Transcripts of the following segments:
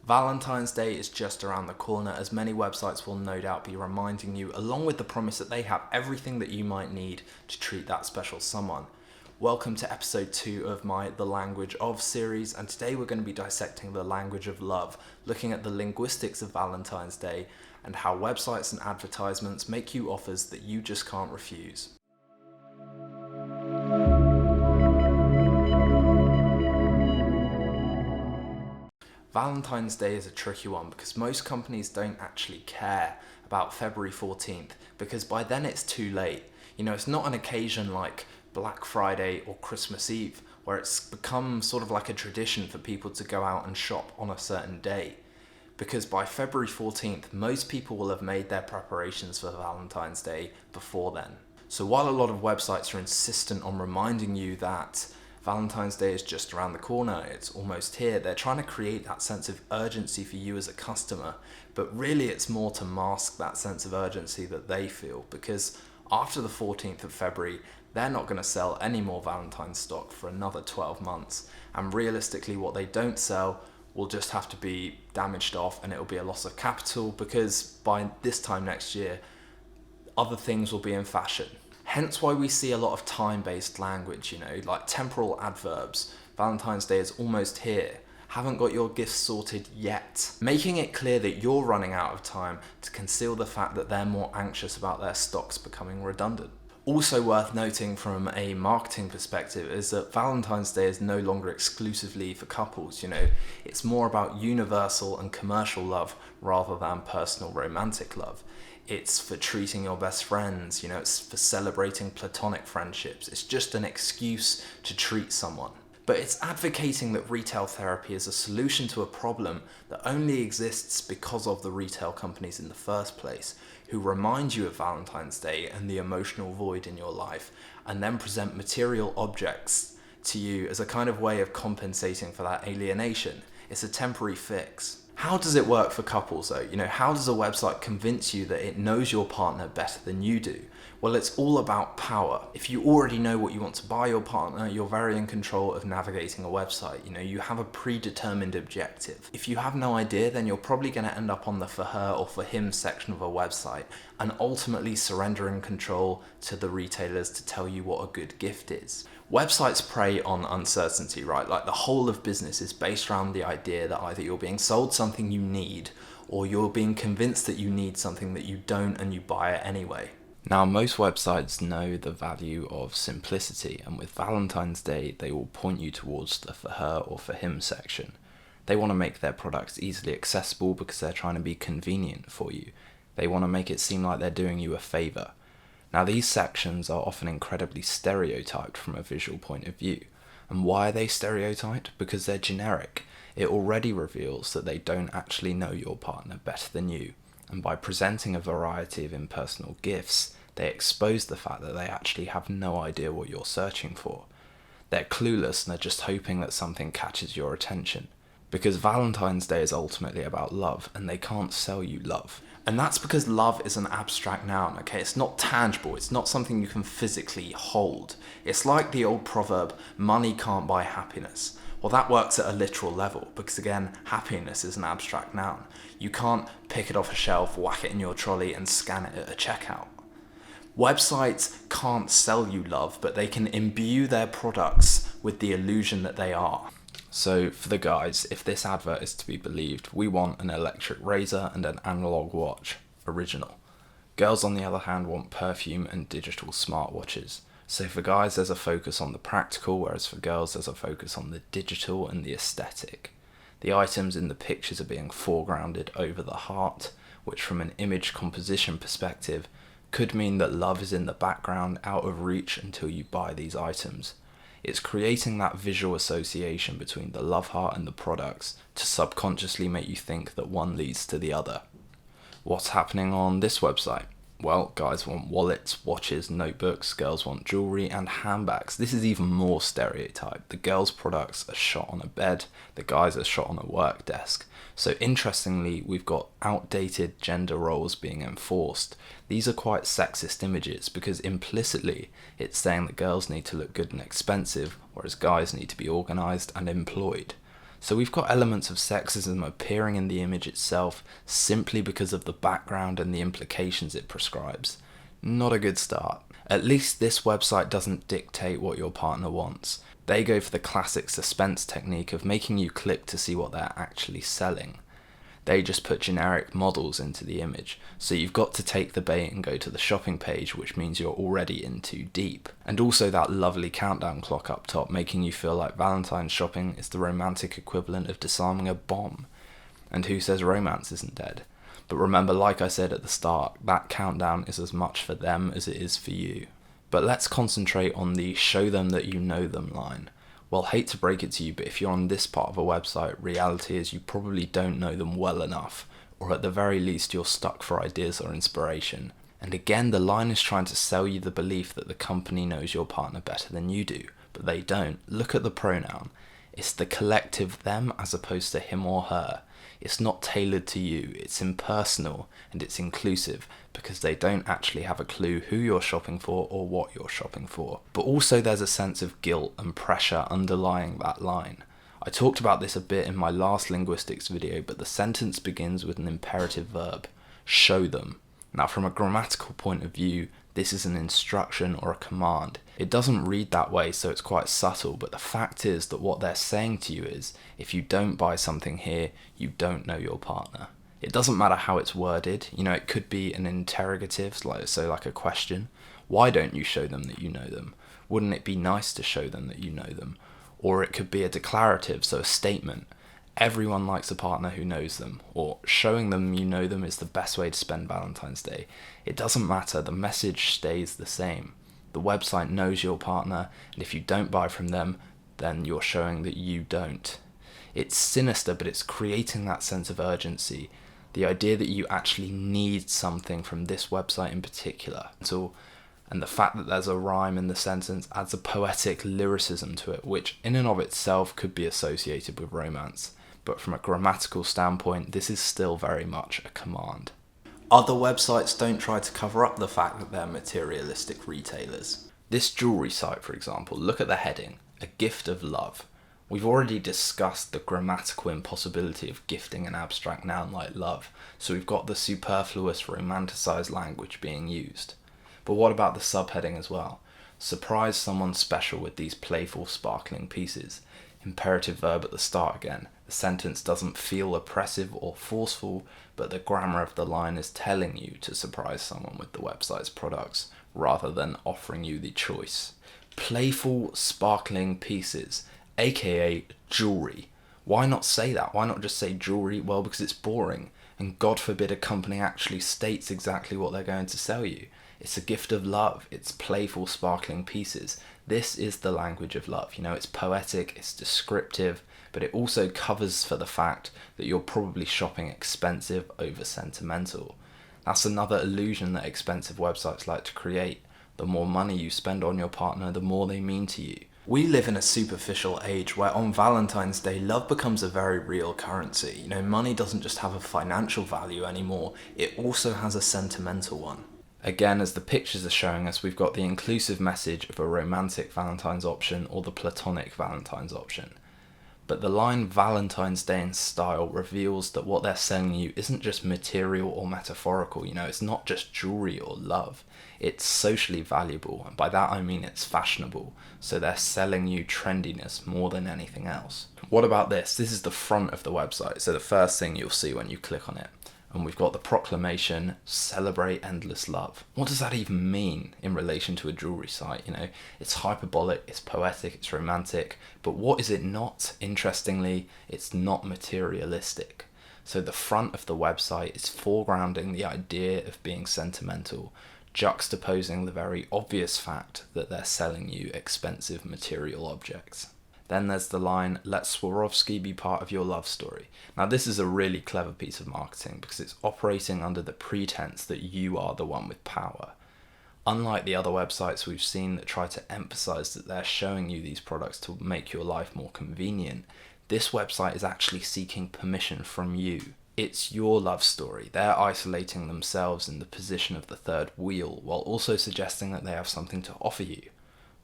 Valentine's Day is just around the corner, as many websites will no doubt be reminding you, along with the promise that they have everything that you might need to treat that special someone. Welcome to episode 2 of my The Language of series, and today we're going to be dissecting the language of love, looking at the linguistics of Valentine's Day and how websites and advertisements make you offers that you just can't refuse. Valentine's Day is a tricky one because most companies don't actually care about February 14th because by then it's too late. It's not an occasion like Black Friday or Christmas Eve where it's become sort of like a tradition for people to go out and shop on a certain day. Because by February 14th, most people will have made their preparations for Valentine's Day before then. So while a lot of websites are insistent on reminding you that Valentine's Day is just around the corner, it's almost here, they're trying to create that sense of urgency for you as a customer, but really it's more to mask that sense of urgency that they feel, because after the 14th of February, they're not going to sell any more Valentine's stock for another 12 months, and realistically what they don't sell will just have to be damaged off and it'll be a loss of capital, because by this time next year, other things will be in fashion. Hence why we see a lot of time-based language, like temporal adverbs. Valentine's Day is almost here. Haven't got your gifts sorted yet. Making it clear that you're running out of time to conceal the fact that they're more anxious about their stocks becoming redundant. Also worth noting from a marketing perspective is that Valentine's Day is no longer exclusively for couples, It's more about universal and commercial love rather than personal romantic love. It's for treating your best friends, it's for celebrating platonic friendships. It's just an excuse to treat someone. But it's advocating that retail therapy is a solution to a problem that only exists because of the retail companies in the first place, who remind you of Valentine's Day and the emotional void in your life, and then present material objects to you as a kind of way of compensating for that alienation. It's a temporary fix. How does it work for couples though? How does a website convince you that it knows your partner better than you do? Well, it's all about power. If you already know what you want to buy your partner, you're very in control of navigating a website. You have a predetermined objective. If you have no idea, then you're probably going to end up on the for her or for him section of a website and ultimately surrendering control to the retailers to tell you what a good gift is. Websites prey on uncertainty, right? Like the whole of business is based around the idea that either you're being sold something you need or you're being convinced that you need something that you don't and you buy it anyway. Now, most websites know the value of simplicity, and with Valentine's Day, they will point you towards the for her or for him section. They want to make their products easily accessible because they're trying to be convenient for you. They want to make it seem like they're doing you a favor. Now, these sections are often incredibly stereotyped from a visual point of view. And why are they stereotyped? Because they're generic. It already reveals that they don't actually know your partner better than you. And by presenting a variety of impersonal gifts, they expose the fact that they actually have no idea what you're searching for. They're clueless and they're just hoping that something catches your attention. Because Valentine's Day is ultimately about love, and they can't sell you love. And that's because love is an abstract noun, okay? It's not tangible, it's not something you can physically hold. It's like the old proverb, money can't buy happiness. Well, that works at a literal level, because again, happiness is an abstract noun. You can't pick it off a shelf, whack it in your trolley, and scan it at a checkout. Websites can't sell you love, but they can imbue their products with the illusion that they are. So for the guys, if this advert is to be believed, we want an electric razor and an analog watch, original. Girls, on the other hand, want perfume and digital smartwatches. So for guys, there's a focus on the practical, whereas for girls, there's a focus on the digital and the aesthetic. The items in the pictures are being foregrounded over the heart, which from an image composition perspective could mean that love is in the background, out of reach until you buy these items. It's creating that visual association between the love heart and the products to subconsciously make you think that one leads to the other. What's happening on this website? Well, guys want wallets, watches, notebooks, girls want jewellery and handbags. This is even more stereotyped. The girls' products are shot on a bed, the guys are shot on a work desk. So interestingly, we've got outdated gender roles being enforced. These are quite sexist images because implicitly it's saying that girls need to look good and expensive, whereas guys need to be organised and employed. So we've got elements of sexism appearing in the image itself simply because of the background and the implications it prescribes. Not a good start. At least this website doesn't dictate what your partner wants. They go for the classic suspense technique of making you click to see what they're actually selling. They just put generic models into the image, so you've got to take the bait and go to the shopping page, which means you're already in too deep. And also that lovely countdown clock up top making you feel like Valentine's shopping is the romantic equivalent of disarming a bomb. And who says romance isn't dead? But remember, like I said at the start, that countdown is as much for them as it is for you. But let's concentrate on the show them that you know them line. Well, hate to break it to you, but if you're on this part of a website, reality is you probably don't know them well enough, or at the very least you're stuck for ideas or inspiration. And again, the line is trying to sell you the belief that the company knows your partner better than you do, but they don't. Look at the pronoun. It's the collective them as opposed to him or her. It's not tailored to you, it's impersonal, and it's inclusive, because they don't actually have a clue who you're shopping for or what you're shopping for. But also there's a sense of guilt and pressure underlying that line. I talked about this a bit in my last linguistics video, but the sentence begins with an imperative verb, show them. Now from a grammatical point of view, this is an instruction or a command. It doesn't read that way, so it's quite subtle, but the fact is that what they're saying to you is, if you don't buy something here, you don't know your partner. It doesn't matter how it's worded, it could be an interrogative, like a question. Why don't you show them that you know them? Wouldn't it be nice to show them that you know them? Or it could be a declarative, so a statement. Everyone likes a partner who knows them, or showing them you know them is the best way to spend Valentine's Day. It doesn't matter, the message stays the same. The website knows your partner, and if you don't buy from them, then you're showing that you don't. It's sinister, but it's creating that sense of urgency. The idea that you actually need something from this website in particular. And the fact that there's a rhyme in the sentence adds a poetic lyricism to it, which in and of itself could be associated with romance. But from a grammatical standpoint, this is still very much a command. Other websites don't try to cover up the fact that they're materialistic retailers. This jewelry site, for example, look at the heading, a gift of love. We've already discussed the grammatical impossibility of gifting an abstract noun like love, so we've got the superfluous romanticized language being used. But what about the subheading as well? Surprise someone special with these playful, sparkling pieces. Imperative verb at the start again. The sentence doesn't feel oppressive or forceful, but the grammar of the line is telling you to surprise someone with the website's products, rather than offering you the choice. Playful, sparkling pieces, aka jewelry. Why not say that? Why not just say jewelry? Well, because it's boring, and God forbid a company actually states exactly what they're going to sell you. It's a gift of love. It's playful, sparkling pieces. This is the language of love. It's poetic, it's descriptive, but it also covers for the fact that you're probably shopping expensive over sentimental. That's another illusion that expensive websites like to create. The more money you spend on your partner, the more they mean to you. We live in a superficial age where on Valentine's Day, love becomes a very real currency. Money doesn't just have a financial value anymore, it also has a sentimental one. Again, as the pictures are showing us, we've got the inclusive message of a romantic Valentine's option or the platonic Valentine's option. But the line Valentine's Day in style reveals that what they're selling you isn't just material or metaphorical, it's not just jewelry or love. It's socially valuable, and by that I mean it's fashionable, so they're selling you trendiness more than anything else. What about this? This is the front of the website, so the first thing you'll see when you click on it. And we've got the proclamation, celebrate endless love. What does that even mean in relation to a jewelry site? It's hyperbolic, it's poetic, it's romantic, but what is it not? Interestingly, it's not materialistic. So the front of the website is foregrounding the idea of being sentimental, juxtaposing the very obvious fact that they're selling you expensive material objects. Then there's the line, let Swarovski be part of your love story. Now this is a really clever piece of marketing because it's operating under the pretense that you are the one with power. Unlike the other websites we've seen that try to emphasize that they're showing you these products to make your life more convenient, this website is actually seeking permission from you. It's your love story. They're isolating themselves in the position of the third wheel while also suggesting that they have something to offer you.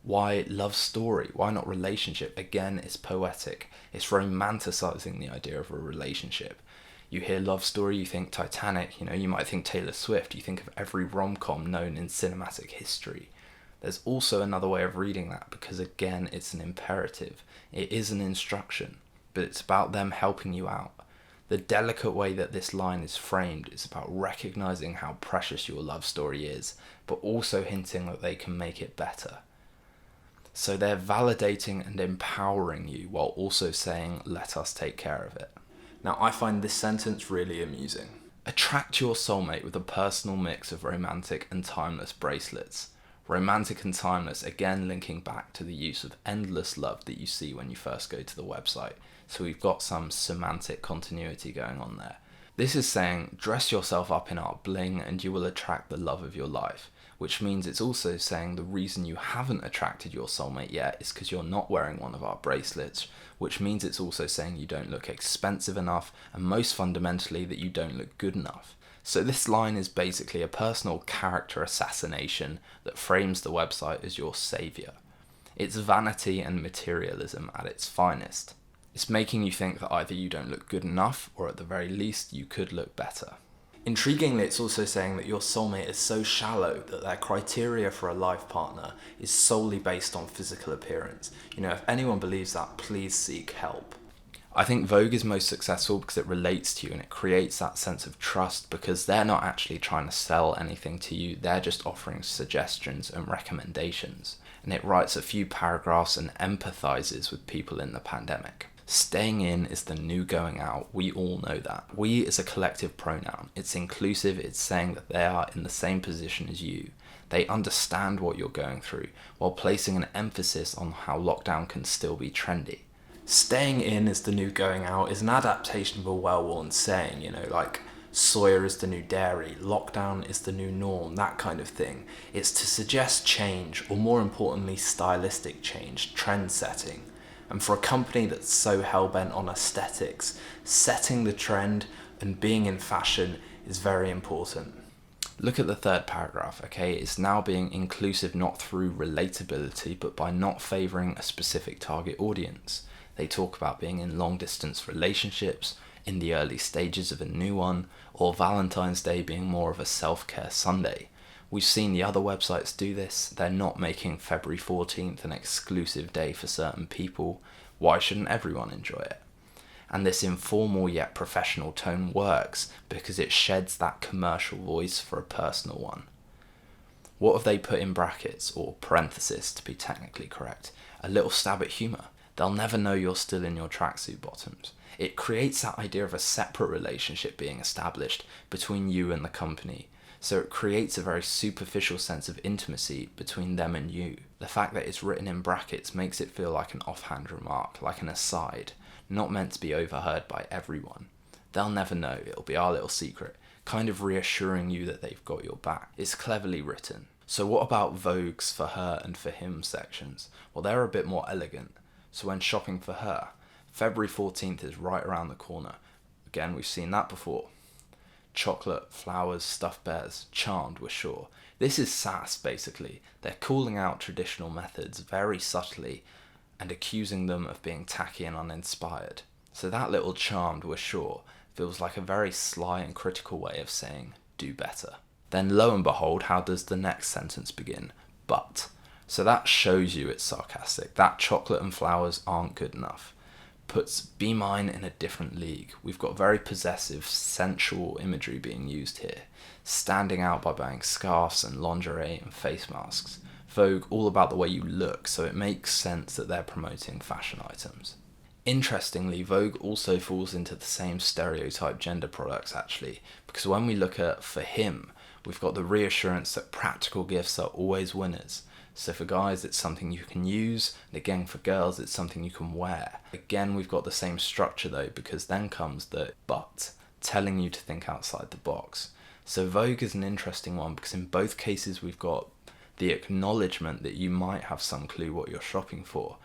Why love story? Why not relationship? Again, it's poetic. It's romanticizing the idea of a relationship. You hear love story, you think Titanic, you might think Taylor Swift, you think of every rom-com known in cinematic history. There's also another way of reading that, because again, it's an imperative. It is an instruction, but it's about them helping you out. The delicate way that this line is framed is about recognizing how precious your love story is, but also hinting that they can make it better. So they're validating and empowering you while also saying, let us take care of it. Now, I find this sentence really amusing. Attract your soulmate with a personal mix of romantic and timeless bracelets. Romantic and timeless, again linking back to the use of endless love that you see when you first go to the website. So we've got some semantic continuity going on there. This is saying, dress yourself up in our bling and you will attract the love of your life. Which means it's also saying the reason you haven't attracted your soulmate yet is because you're not wearing one of our bracelets, which means it's also saying you don't look expensive enough, and most fundamentally that you don't look good enough. So this line is basically a personal character assassination that frames the website as your saviour. It's vanity and materialism at its finest. It's making you think that either you don't look good enough, or at the very least you could look better. Intriguingly, it's also saying that your soulmate is so shallow that their criteria for a life partner is solely based on physical appearance. If anyone believes that, please seek help. I think Vogue is most successful because it relates to you and it creates that sense of trust, because they're not actually trying to sell anything to you, they're just offering suggestions and recommendations. And it writes a few paragraphs and empathizes with people in the pandemic. Staying in is the new going out. We all know that. We is a collective pronoun. It's inclusive. It's saying that they are in the same position as you. They understand what you're going through, while placing an emphasis on how lockdown can still be trendy. Staying in is the new going out is an adaptation of a well-worn saying, like soya is the new dairy, lockdown is the new norm, that kind of thing. It's to suggest change, or more importantly, stylistic change, trend setting. And for a company that's so hell-bent on aesthetics, setting the trend and being in fashion is very important. Look at the third paragraph, okay? It's now being inclusive not through relatability, but by not favouring a specific target audience. They talk about being in long-distance relationships, in the early stages of a new one, or Valentine's Day being more of a self-care Sunday. We've seen the other websites do this. They're not making February 14th an exclusive day for certain people. Why shouldn't everyone enjoy it? And this informal yet professional tone works because it sheds that commercial voice for a personal one. What have they put in brackets, or parenthesis to be technically correct? A little stab at humour. They'll never know you're still in your tracksuit bottoms. It creates that idea of a separate relationship being established between you and the company. So it creates a very superficial sense of intimacy between them and you. The fact that it's written in brackets makes it feel like an offhand remark, like an aside, not meant to be overheard by everyone. They'll never know, it'll be our little secret, kind of reassuring you that they've got your back. It's cleverly written. So what about Vogue's for her and for him sections? Well, they're a bit more elegant. So when shopping for her, February 14th is right around the corner. Again, we've seen that before. Chocolate, flowers, stuffed bears, charmed, we're sure. This is sass, basically. They're calling out traditional methods very subtly and accusing them of being tacky and uninspired. So that little charmed, we're sure, feels like a very sly and critical way of saying, do better. Then lo and behold, how does the next sentence begin? But. So that shows you it's sarcastic. That chocolate and flowers aren't good enough. Puts Be Mine in a different league. We've got very possessive, sensual imagery being used here, standing out by buying scarves and lingerie and face masks. Vogue all about the way you look, so it makes sense that they're promoting fashion items. Interestingly, Vogue also falls into the same stereotype gender products actually, because when we look at For Him, we've got the reassurance that practical gifts are always winners. So for guys, it's something you can use, and again for girls, it's something you can wear. Again, we've got the same structure though, because then comes the but, telling you to think outside the box. So Vogue is an interesting one because in both cases we've got the acknowledgement that you might have some clue what you're shopping for,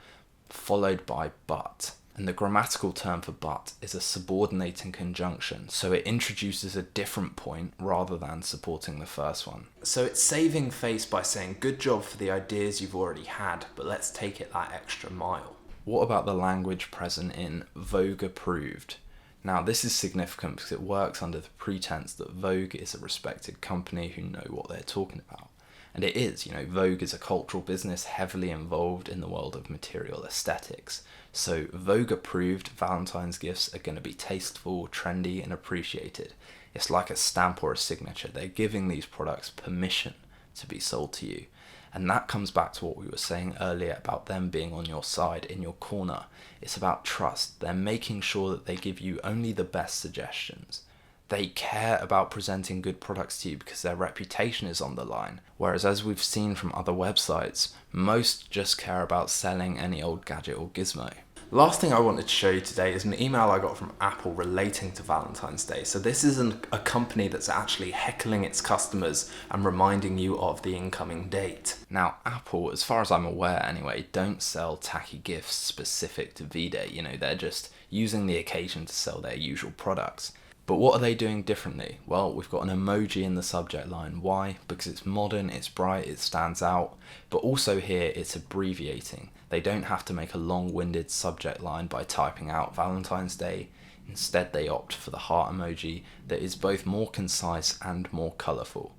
followed by but. And the grammatical term for but is a subordinating conjunction, so it introduces a different point rather than supporting the first one. So it's saving face by saying good job for the ideas you've already had, but let's take it that extra mile. What about the language present in Vogue approved? Now this is significant because it works under the pretense that Vogue is a respected company who know what they're talking about. And it is, Vogue is a cultural business heavily involved in the world of material aesthetics. So Vogue approved Valentine's gifts are going to be tasteful, trendy and appreciated. It's like a stamp or a signature. They're giving these products permission to be sold to you. And that comes back to what we were saying earlier about them being on your side, in your corner. It's about trust. They're making sure that they give you only the best suggestions. They care about presenting good products to you because their reputation is on the line. Whereas as we've seen from other websites, most just care about selling any old gadget or gizmo. Last thing I wanted to show you today is an email I got from Apple relating to Valentine's Day. So this is a company that's actually heckling its customers and reminding you of the incoming date. Now Apple, as far as I'm aware anyway, don't sell tacky gifts specific to V-Day. They're just using the occasion to sell their usual products. But what are they doing differently? Well, we've got an emoji in the subject line. Why? Because it's modern, it's bright, it stands out. But also here, it's abbreviating. They don't have to make a long-winded subject line by typing out Valentine's Day. Instead, they opt for the heart emoji that is both more concise and more colourful.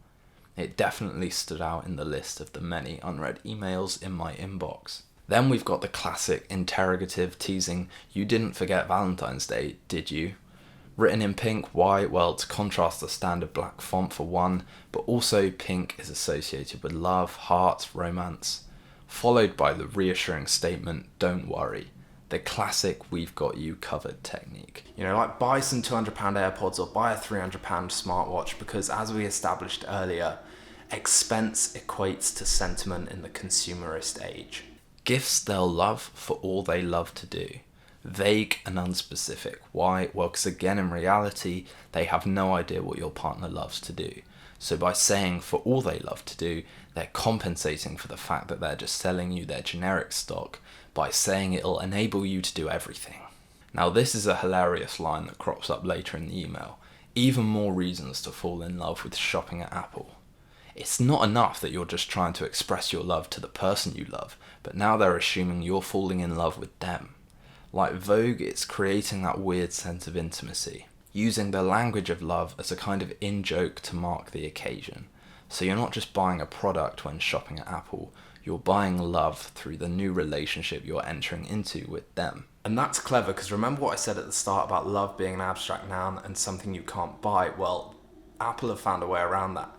It definitely stood out in the list of the many unread emails in my inbox. Then we've got the classic interrogative teasing, "You didn't forget Valentine's Day, did you?" Written in pink. Why? Well, to contrast the standard black font for one, but also pink is associated with love, heart, romance, followed by the reassuring statement, "Don't worry." The classic "we've got you covered" technique. Like buy some £200 AirPods or buy a £300 smartwatch, because as we established earlier, expense equates to sentiment in the consumerist age. Gifts they'll love for all they love to do. Vague and unspecific. Why? Well, because again, in reality, they have no idea what your partner loves to do. So by saying for all they love to do, they're compensating for the fact that they're just selling you their generic stock by saying it'll enable you to do everything. Now this is a hilarious line that crops up later in the email. Even more reasons to fall in love with shopping at Apple. It's not enough that you're just trying to express your love to the person you love, but now they're assuming you're falling in love with them. Like Vogue, it's creating that weird sense of intimacy, using the language of love as a kind of in-joke to mark the occasion. So you're not just buying a product when shopping at Apple, you're buying love through the new relationship you're entering into with them. And that's clever, because remember what I said at the start about love being an abstract noun and something you can't buy? Well, Apple have found a way around that.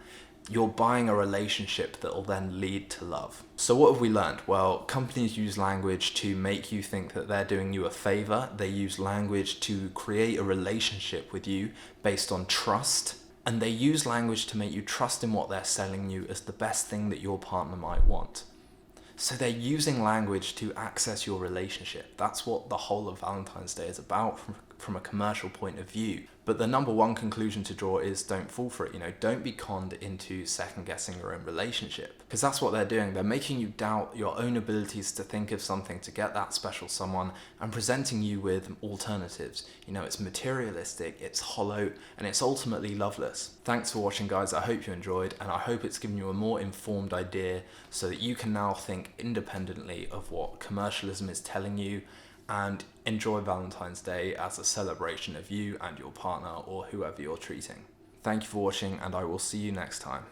You're buying a relationship that will then lead to love. So what have we learned? Well, companies use language to make you think that they're doing you a favor. They use language to create a relationship with you based on trust. And they use language to make you trust in what they're selling you as the best thing that your partner might want. So they're using language to access your relationship. That's what the whole of Valentine's Day is about from a commercial point of view. But the number one conclusion to draw is don't fall for it. Don't be conned into second guessing your own relationship, because that's what they're doing. They're making you doubt your own abilities to think of something to get that special someone and presenting you with alternatives. It's materialistic, it's hollow, and it's ultimately loveless. Thanks for watching, guys. I hope you enjoyed, and I hope it's given you a more informed idea so that you can now think independently of what commercialism is telling you and enjoy Valentine's Day as a celebration of you and your partner or whoever you're treating. Thank you for watching, and I will see you next time.